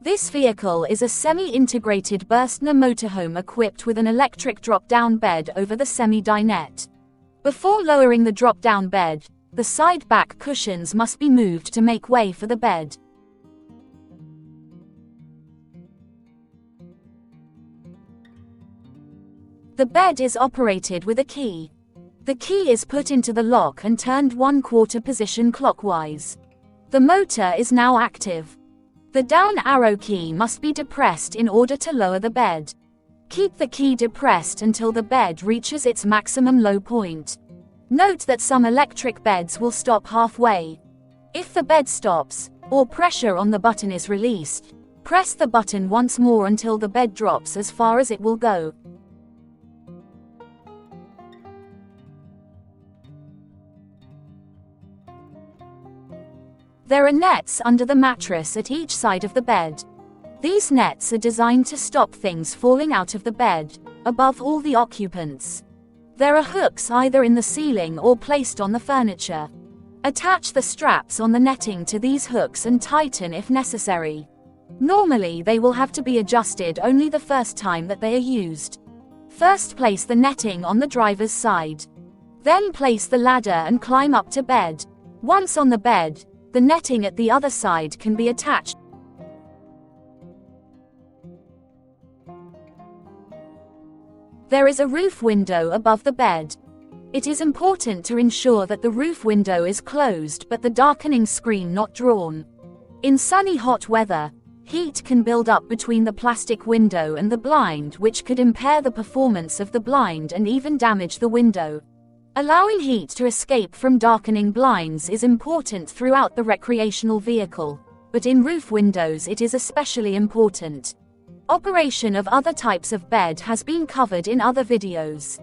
This vehicle is a semi-integrated Bürstner motorhome equipped with an electric drop-down bed over the semi-dinette. Before lowering the drop-down bed, the side back cushions must be moved to make way for the bed. The bed is operated with a key. The key is put into the lock and turned 1/4 position clockwise. The motor is now active. The down arrow key must be depressed in order to lower the bed. Keep the key depressed until the bed reaches its maximum low point. Note that some electric beds will stop halfway. If the bed stops, or pressure on the button is released, press the button once more until the bed drops as far as it will go. There are nets under the mattress at each side of the bed. These nets are designed to stop things falling out of the bed, above all the occupants. There are hooks either in the ceiling or placed on the furniture. Attach the straps on the netting to these hooks and tighten if necessary. Normally they will have to be adjusted only the first time that they are used. First place the netting on the driver's side. Then place the ladder and climb up to bed. Once on the bed, the netting at the other side can be attached. There is a roof window above the bed. It is important to ensure that the roof window is closed but the darkening screen not drawn. In sunny hot weather, heat can build up between the plastic window and the blind, which could impair the performance of the blind and even damage the window. Allowing heat to escape from darkening blinds is important throughout the recreational vehicle, but in roof windows it is especially important. Operation of other types of bed has been covered in other videos.